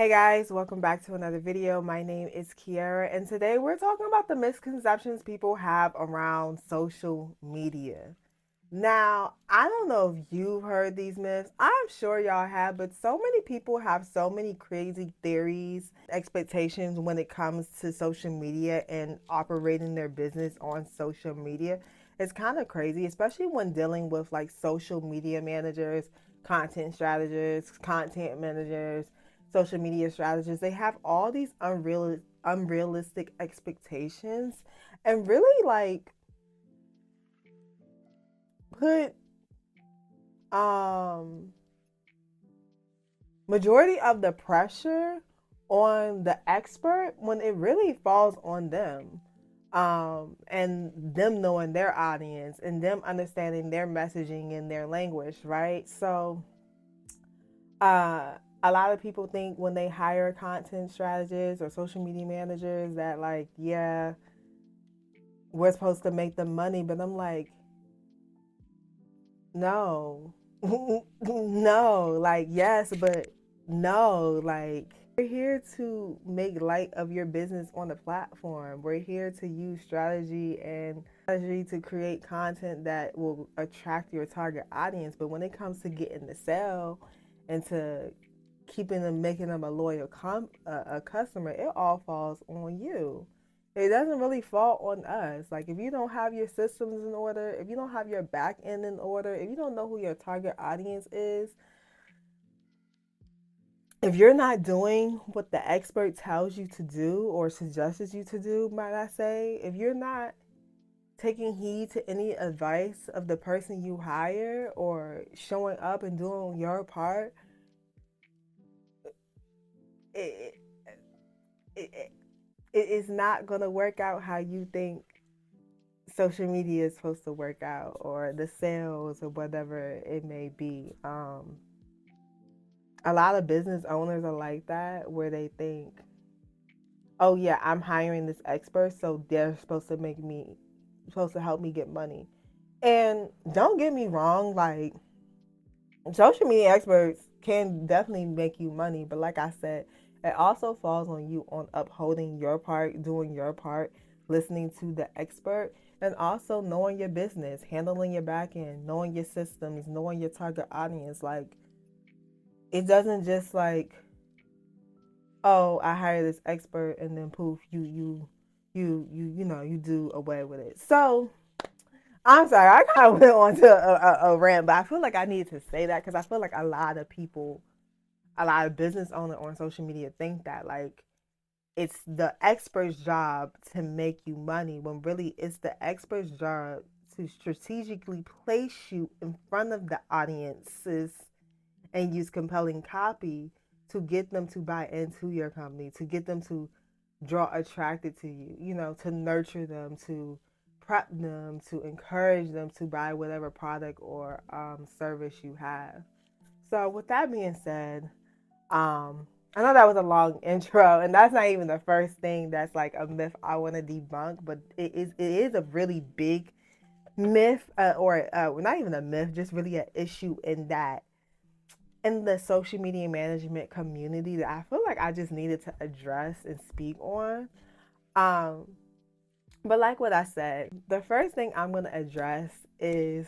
Hey guys, welcome back to another video. My name is Kiara, and today we're talking about the misconceptions people have around social media. Now, I don't know if you've heard these myths. I'm sure y'all have, but so many people have so many crazy theories, expectations when it comes to social media and operating their business on social media. It's kind of crazy, especially when dealing with like social media managers, content strategists, content managers, social media strategists. They have all these unrealistic expectations and really like put um majority of the pressure on the expert when it really falls on them, and them knowing their audience and them understanding their messaging and their language, right? So a lot of people think when they hire content strategists or social media managers that like, yeah, we're supposed to make them money, but I'm like, no. No, like yes, but no, like we're here to make light of your business on the platform. We're here to use strategy to create content that will attract your target audience. But when it comes to getting the sale and to keeping them, making them a loyal a customer, it all falls on you. It doesn't really fall on us. Like if you don't have your systems in order, if you don't have your back end in order, if you don't know who your target audience is, if you're not doing what the expert tells you to do or suggests you to do, might I say, if you're not taking heed to any advice of the person you hire or showing up and doing your part, it, it, it is not going to work out how you think social media is supposed to work out, or the sales or whatever it may be. A lot of business owners are like that, where they think, oh yeah, I'm hiring this expert, so they're supposed to help me get money. And don't get me wrong, like social media experts can definitely make you money, but like I said, it also falls on you on upholding your part, doing your part, listening to the expert, and also knowing your business, handling your back end, knowing your systems, knowing your target audience. Like it doesn't just like, oh, I hire this expert and then poof, you do away with it. So I'm sorry, I kind of went on to a rant, but I feel like I need to say that because I feel like a lot of people, a lot of business owners on social media think that like it's the expert's job to make you money when really it's the expert's job to strategically place you in front of the audiences and use compelling copy to get them to buy into your company, to get them to draw attracted to you, to nurture them, to prep them, to encourage them to buy whatever product or service you have. So, with that being said, I know that was a long intro, and that's not even the first thing that's like a myth I want to debunk, but it is a really big myth, or not even a myth, just really an issue in the social media management community that I feel like I just needed to address and speak on. Um, but like what I said, the first thing I'm going to address is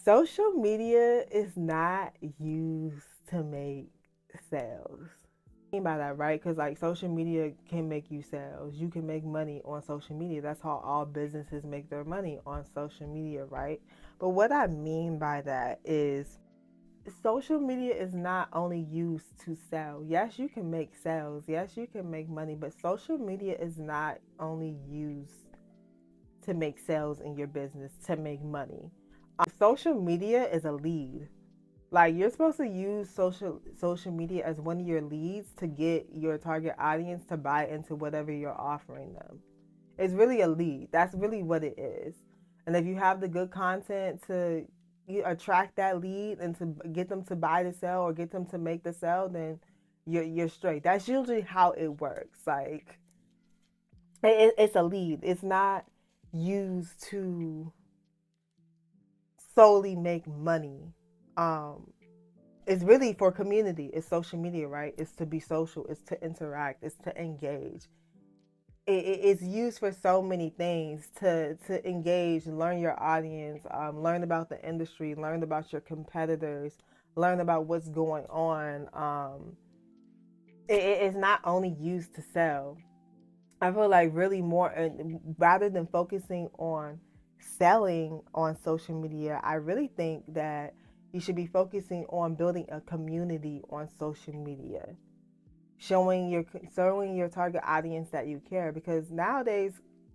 social media is not used to make sales. What I mean by that, right? Because like social media can make you sales. You can make money on social media. That's how all businesses make their money, on social media, right? But what I mean by that is social media is not only used to sell. Yes, you can make sales. Yes, you can make money, but social media is not only used to make sales in your business, to make money. Social media is a lead. Like you're supposed to use social media as one of your leads to get your target audience to buy into whatever you're offering them. It's really a lead. That's really what it is. And if you have the good content to attract that lead and to get them to buy the sell or get them to make the sell, then you're straight. That's usually how it works. Like it's a lead. It's not used to solely make money. Um, It's really for community. It's social media, right? It's to be social. It's to interact. It's to engage. It's used for so many things to engage, learn your audience, learn about the industry, learn about your competitors, learn about what's going on. It is not only used to sell. I feel like really more rather than focusing on selling on social media, I really think that you should be focusing on building a community on social media, showing your target audience that you care, because nowadays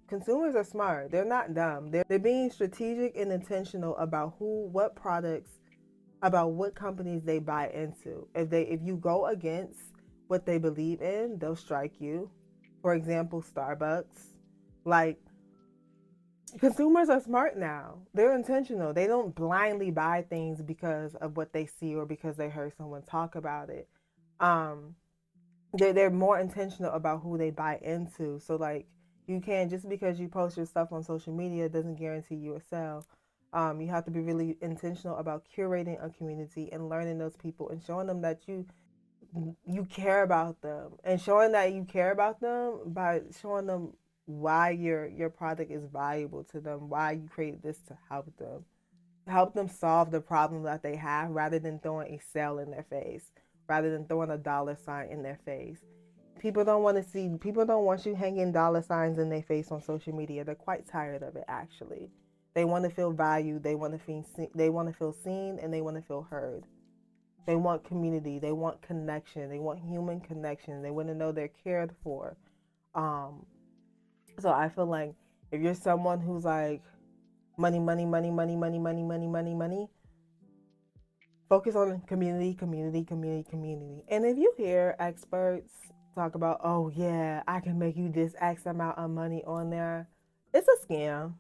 consumers are smart. They're not dumb. They're being strategic and intentional about what products, about what companies they buy into. If you go against what they believe in, they'll strike you. For example, Starbucks. Like, consumers are smart now. They're intentional. They don't blindly buy things because of what they see or because they heard someone talk about it. Um, they're more intentional about who they buy into. So like, you can't, just because you post your stuff on social media doesn't guarantee you a sale. You have to be really intentional about curating a community and learning those people and showing them that you care about them, and showing that you care about them by showing them why your product is valuable to them, why you created this to help them solve the problem that they have, rather than throwing a sale in their face, rather than throwing a dollar sign in their face. People don't want you hanging dollar signs in their face on social media. They're quite tired of it, actually. They want to feel valued, they want to feel seen, and they want to feel heard. They want community, they want connection, they want human connection. They want to know they're cared for. Um so I feel like if you're someone who's like money, money, money, money, money, money, money, money, money, focus on community, community, community, community. And if you hear experts talk about, oh yeah, I can make you this X amount of money on there, it's a scam.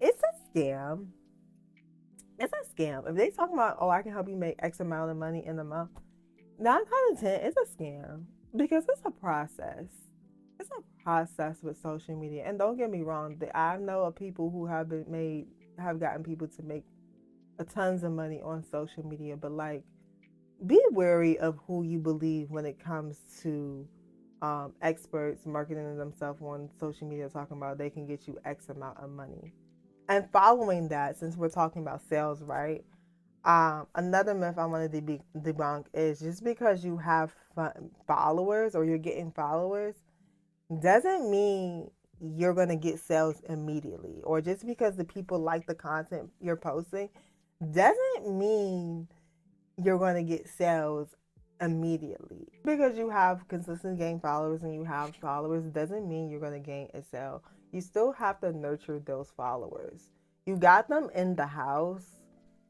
It's a scam. It's a scam. If they talk about, oh, I can help you make X amount of money in a month, 9 out of 10, it's a scam, because it's a process. It's a process with social media. And don't get me wrong, I know of people who have gotten people to make a tons of money on social media, but like, be wary of who you believe when it comes to experts marketing themselves on social media, talking about they can get you X amount of money. And following that, since we're talking about sales, right? Another myth I want to debunk is, just because you have followers or you're getting followers doesn't mean you're going to get sales immediately. Or just because the people like the content you're posting doesn't mean you're going to get sales immediately. Because you have consistent gain followers and you have followers doesn't mean you're going to gain a sale. You still have to nurture those followers. You got them in the house.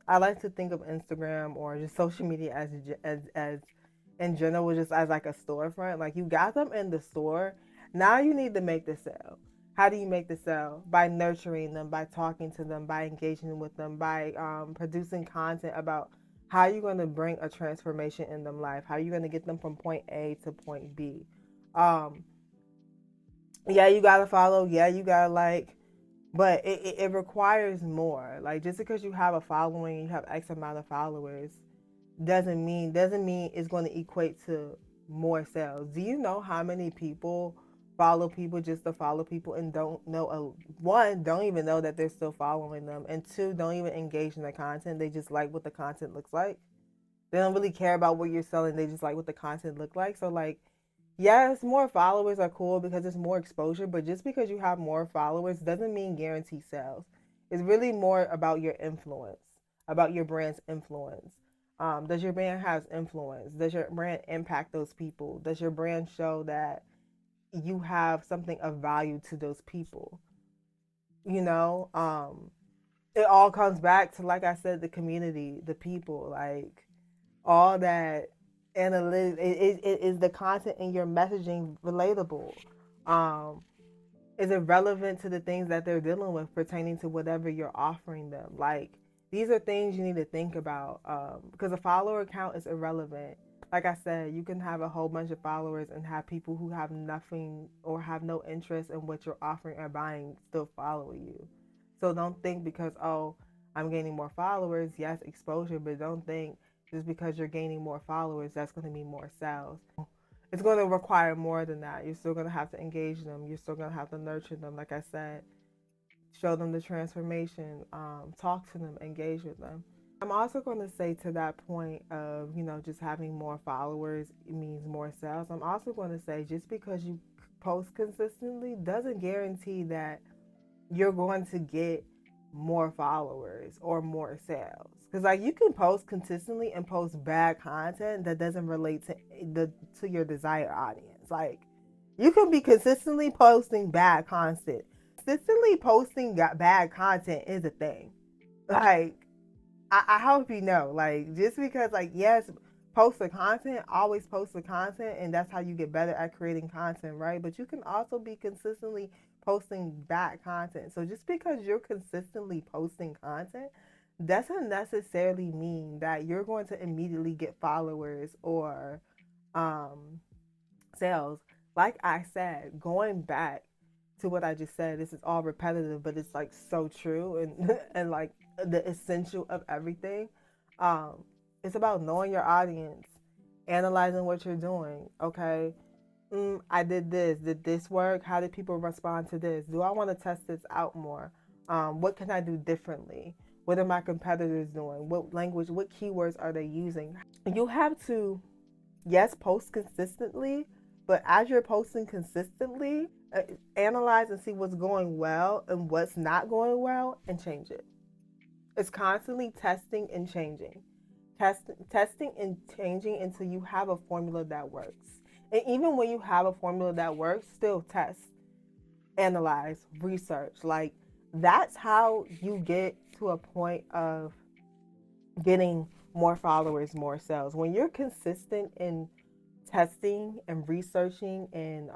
I like to think of Instagram or just social media as in general, just as like a storefront. Like, you got them in the store. Now you need to make the sale. How do you make the sale? By nurturing them, by talking to them, by engaging with them, by producing content about how you're going to bring a transformation in them life, how you're going to get them from point A to point B. Um, yeah, you got to follow. Yeah, you got to like, but it requires more. Like, just because you have a following, you have X amount of followers, doesn't mean it's going to equate to more sales. Do you know how many people follow people just to follow people and don't know, one, don't even know that they're still following them, and two, don't even engage in the content. They just like what the content looks like. They don't really care about what you're selling. They just like what the content look like. So like, yes, more followers are cool because it's more exposure, but just because you have more followers doesn't mean guarantee sales. It's really more about your influence, about your brand's influence. Does your brand have influence? Does your brand impact those people? Does your brand show that you have something of value to those people? You know, it all comes back to, like I said, the community, the people, like all that analytics. Is the content in your messaging relatable? Um, is it relevant to the things that they're dealing with pertaining to whatever you're offering them? Like, these are things you need to think about, because a follower count is irrelevant. Like I said, you can have a whole bunch of followers and have people who have nothing or have no interest in what you're offering or buying still follow you. So don't think because, oh, I'm gaining more followers. Yes, exposure, but don't think just because you're gaining more followers, that's going to mean more sales. It's going to require more than that. You're still going to have to engage them. You're still going to have to nurture them. Like I said, show them the transformation, talk to them, engage with them. I'm also going to say to that point of, just having more followers means more sales. I'm also going to say just because you post consistently doesn't guarantee that you're going to get more followers or more sales. Because like you can post consistently and post bad content that doesn't relate to your desired audience. Like you can be consistently posting bad content. Consistently posting bad content is a thing. Like I hope you know. Like just because like yes, post the content, always post the content, and that's how you get better at creating content, right? But you can also be consistently posting bad content. So just because you're consistently posting content doesn't necessarily mean that you're going to immediately get followers or um sales. Like I said, going back to what I just said, this is all repetitive, but it's like so true and and like the essential of everything. Um, it's about knowing your audience, analyzing what you're doing. Okay, I did this. Did this work? How did people respond to this? Do I want to test this out more? What can I do differently? What are my competitors doing? What language, what keywords are they using? You have to, yes, post consistently, but as you're posting consistently, analyze and see what's going well and what's not going well and change it. It's constantly testing and changing. Testing and changing until you have a formula that works. And even when you have a formula that works, still test, analyze, research. Like that's how you get to a point of getting more followers, more sales. When you're consistent in testing and researching and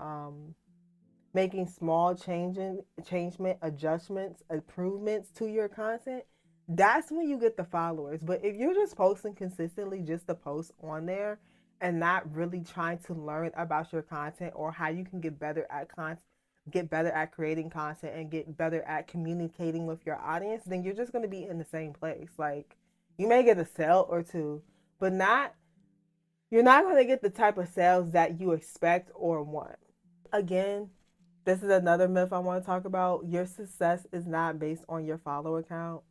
making small changement, adjustments, improvements to your content, that's when you get the followers. But if you're just posting consistently just to post on there and not really trying to learn about your content or how you can get better at content, get better at creating content and get better at communicating with your audience, then you're just going to be in the same place. Like you may get a sale or two, but not you're not going to get the type of sales that you expect or want. Again, this is another myth I want to talk about. Your success is not based on your follower count.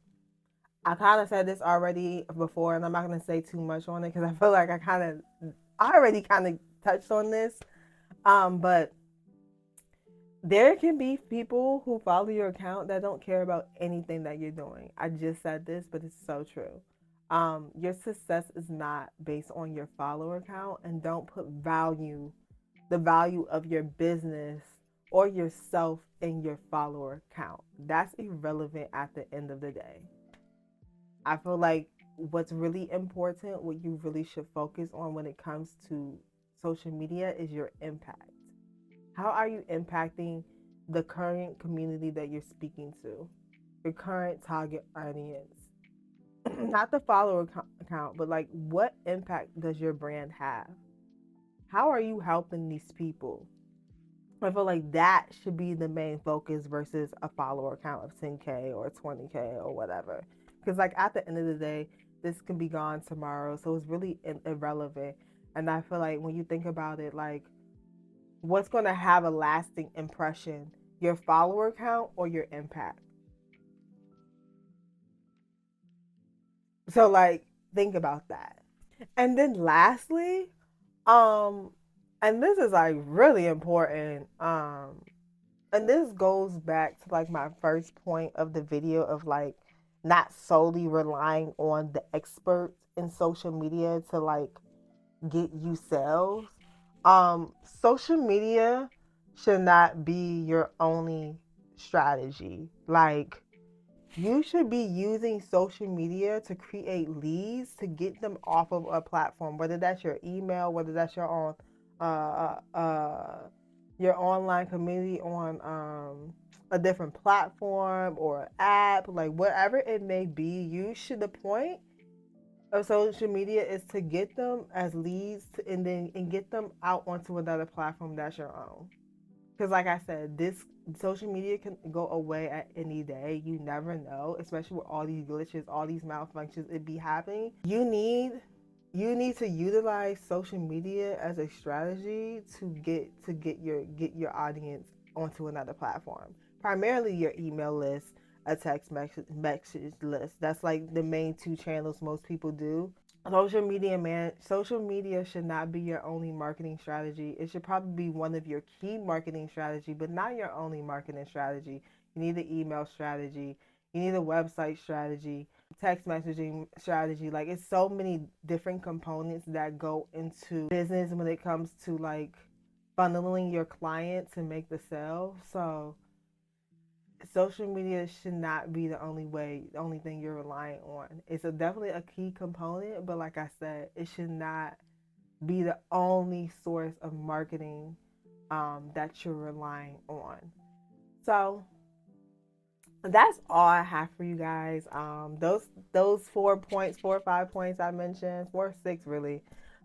I kind of said this already before, and I'm not going to say too much on it because I feel like I already kind of touched on this. But there can be people who follow your account that don't care about anything that you're doing. I just said this, but it's so true. Your success is not based on your follower count, and don't put the value of your business or yourself in your follower count. That's irrelevant at the end of the day. I feel like what's really important, what you really should focus on when it comes to social media is your impact. How are you impacting the current community that you're speaking to, your current target audience? Not the follower count, but like what impact does your brand have? How are you helping these people? I feel like that should be the main focus versus a follower count of 10K or 20K or whatever. Because, like, at the end of the day, this can be gone tomorrow. So it's really irrelevant. And I feel like when you think about it, like, what's going to have a lasting impression? Your follower count or your impact? So, like, think about that. And then lastly, um, and this is like really important, and this goes back to like my first point of the video of like not solely relying on the experts in social media to like get you sales. Social media should not be your only strategy. Like you should be using social media to create leads to get them off of a platform, whether that's your email, whether that's your online community on a different platform or app, like whatever it may be. You should, the point of social media is to get them as leads and get them out onto another platform that's your own. Because, like I said, this social media can go away at any day. You never know, especially with all these glitches, all these malfunctions it be happening. You need to utilize social media as a strategy to get your audience onto another platform. Primarily your email list, a text message list. That's like the main two channels most people do. Social media should not be your only marketing strategy. It should probably be one of your key marketing strategy, but not your only marketing strategy. You need an email strategy, you need a website strategy, text messaging strategy. Like, it's so many different components that go into business when it comes to like funneling your client to make the sale. So social media should not be the only thing you're relying on. It's definitely a key component, but like I said, it should not be the only source of marketing that you're relying on. So that's all I have for you guys. Those 4 points, 4 or 5 points I mentioned, 4 or 6 really.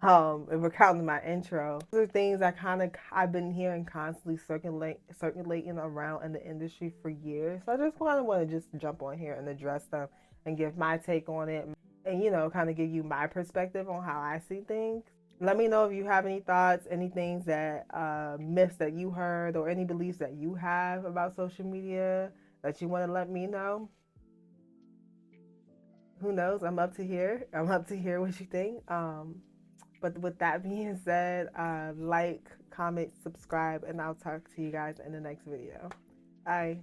If we're counting my intro, those are things I've been hearing constantly circulating around in the industry for years. So I just kind of want to just jump on here and address them and give my take on it, and kind of give you my perspective on how I see things. Let me know if you have any thoughts, any things that myths that you heard, or any beliefs that you have about social media that you want to let me know. Who knows? I'm up to hear. I'm up to hear what you think. But with that being said, like, comment, subscribe, and I'll talk to you guys in the next video. Bye.